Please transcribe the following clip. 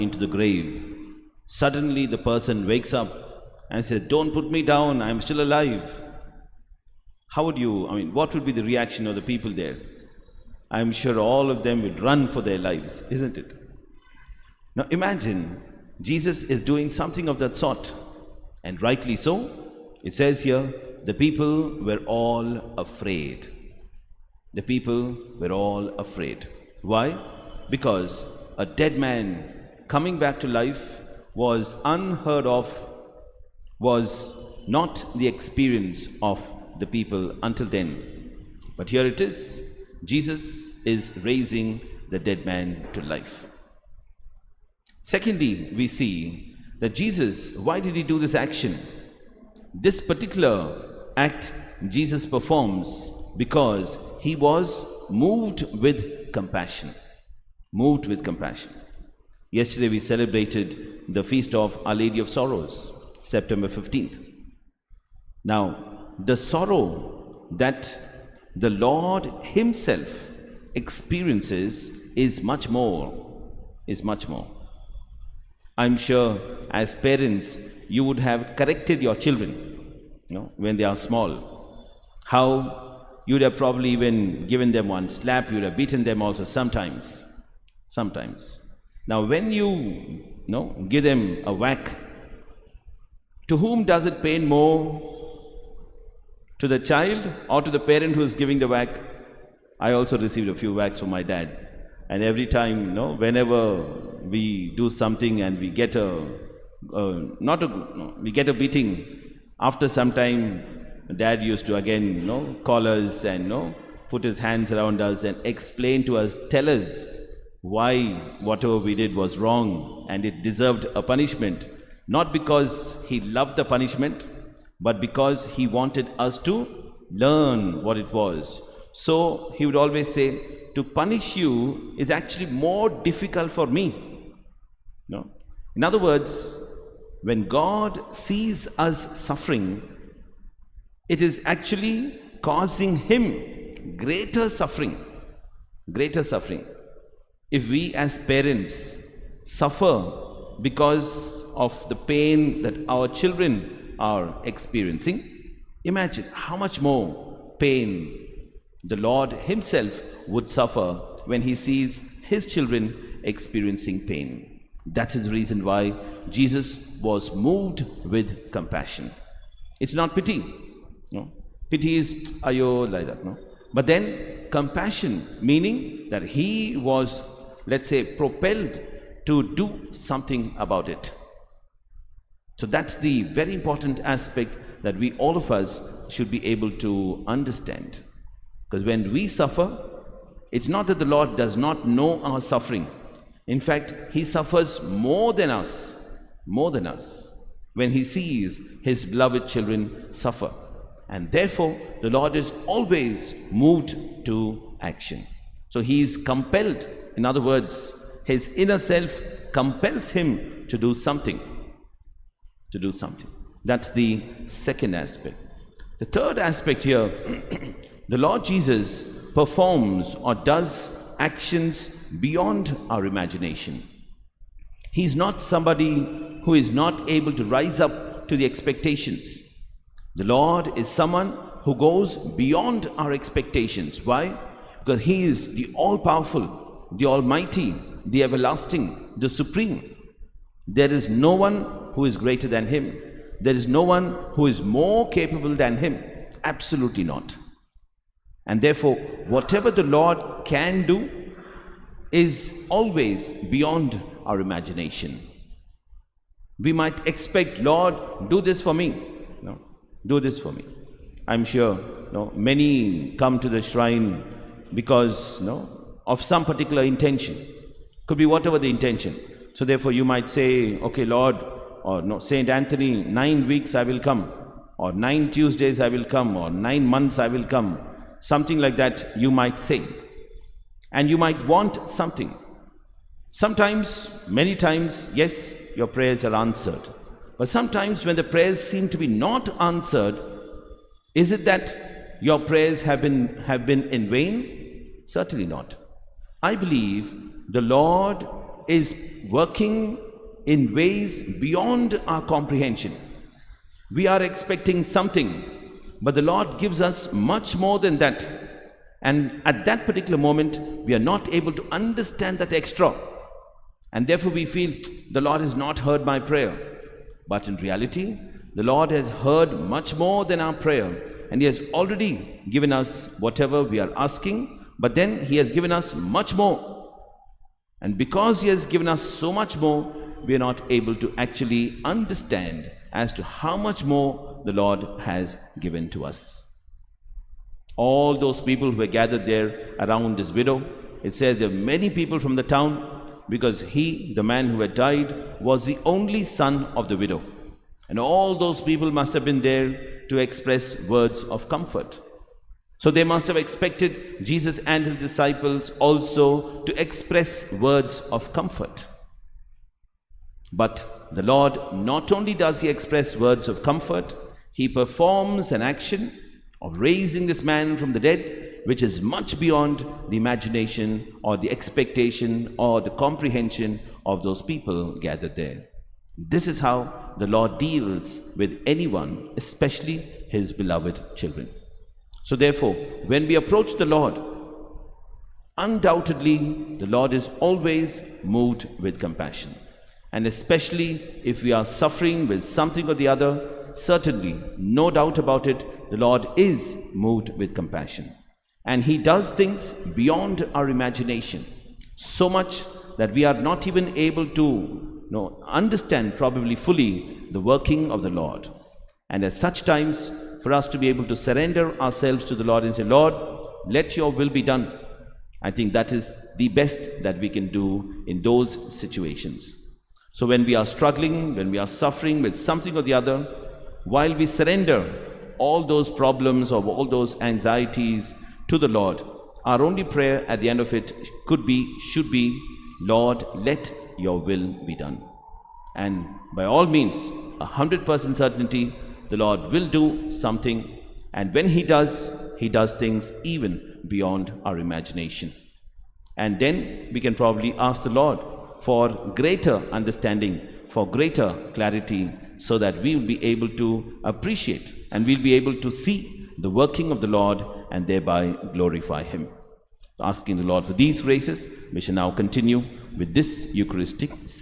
into the grave. Suddenly the person wakes up and says, "Don't put me down, I'm still alive." How would you, what would be the reaction of the people there? I'm sure all of them would run for their lives, isn't it? Now imagine Jesus is doing something of that sort, and rightly so. It says here, the people were all afraid. The people were all afraid. Why? Because a dead man coming back to life was unheard of, was not the experience of the people until then. But here it is, Jesus is raising the dead man to life. Secondly, we see that Jesus, why did he do this action? This particular act Jesus performs because he was moved with compassion. Moved with compassion. Yesterday we celebrated the feast of Our Lady of Sorrows, September 15th. Now, the sorrow that the Lord himself experiences is much more. I'm sure as parents, you would have corrected your children, when they are small. How you would have probably even given them one slap, you would have beaten them also sometimes. Now when you, give them a whack, to whom does it pain more? To the child or to the parent who is giving the whack? I also received a few whacks from my dad. And every time, whenever we do something and we get we get a beating, after some time, Dad used to again, call us and, put his hands around us and explain to us, tell us why whatever we did was wrong and it deserved a punishment. Not because he loved the punishment, but because he wanted us to learn what it was. So he would always say, to punish you is actually more difficult for me. In other words, when God sees us suffering, it is actually causing him greater suffering. If we as parents suffer because of the pain that our children are experiencing, imagine how much more pain the Lord himself would suffer when he sees his children experiencing pain. That is the reason why Jesus was moved with compassion. It's not pity. Pity is ayo like that. But then compassion, meaning that he was, let's say, propelled to do something about it. So that's the very important aspect that we, all of us, should be able to understand. Because when we suffer, it's not that the Lord does not know our suffering. In fact, he suffers more than us, when he sees his beloved children suffer. And therefore, the Lord is always moved to action. So he is compelled. In other words, his inner self compels him to do something. That's the second aspect. The third aspect here, the Lord Jesus performs or does actions beyond our imagination. He's not somebody who is not able to rise up to the expectations. The Lord is someone who goes beyond our expectations. Why? Because he is the all-powerful, the almighty, the everlasting, the supreme. There is no one who is greater than him. There is no one who is more capable than him. Absolutely not. And therefore, whatever the Lord can do is always beyond our imagination. We might expect, Lord, do this for me. No, do this for me. I'm sure many come to the shrine because of some particular intention. Could be whatever the intention. So therefore you might say, okay, Lord, or Saint Anthony, 9 weeks I will come, or 9 Tuesdays I will come, or 9 months I will come. Something like that you might say. And you might want something. Sometimes, many times, yes, your prayers are answered. But sometimes when the prayers seem to be not answered, is it that your prayers have been in vain? Certainly not. I believe the Lord is working in ways beyond our comprehension. We are expecting something, but the Lord gives us much more than that. And at that particular moment, we are not able to understand that extra. And therefore we feel the Lord has not heard my prayer. But in reality, the Lord has heard much more than our prayer. And He has already given us whatever we are asking, but then He has given us much more. And because He has given us so much more, we are not able to actually understand as to how much more the Lord has given to us. All those people who were gathered there around this widow, it says there were many people from the town, because he, the man who had died, was the only son of the widow. And all those people must have been there to express words of comfort. So they must have expected Jesus and His disciples also to express words of comfort. But the Lord, not only does He express words of comfort, He performs an action of raising this man from the dead, which is much beyond the imagination or the expectation or the comprehension of those people gathered there. This is how the Lord deals with anyone, especially His beloved children. So therefore, when we approach the Lord, undoubtedly the Lord is always moved with compassion. And especially if we are suffering with something or the other, certainly, no doubt about it, the Lord is moved with compassion. And He does things beyond our imagination, so much that we are not even able to understand probably fully the working of the Lord. And at such times, for us to be able to surrender ourselves to the Lord and say, Lord, let your will be done. I think that is the best that we can do in those situations. So when we are struggling, when we are suffering with something or the other, while we surrender all those problems or all those anxieties to the Lord, our only prayer at the end of it should be, Lord, let your will be done. And by all means, 100% certainty, the Lord will do something. And when He does things even beyond our imagination. And then we can probably ask the Lord for greater understanding, for greater clarity, so that we will be able to appreciate and we'll be able to see the working of the Lord and thereby glorify Him. Asking the Lord for these graces, we shall now continue with this Eucharistic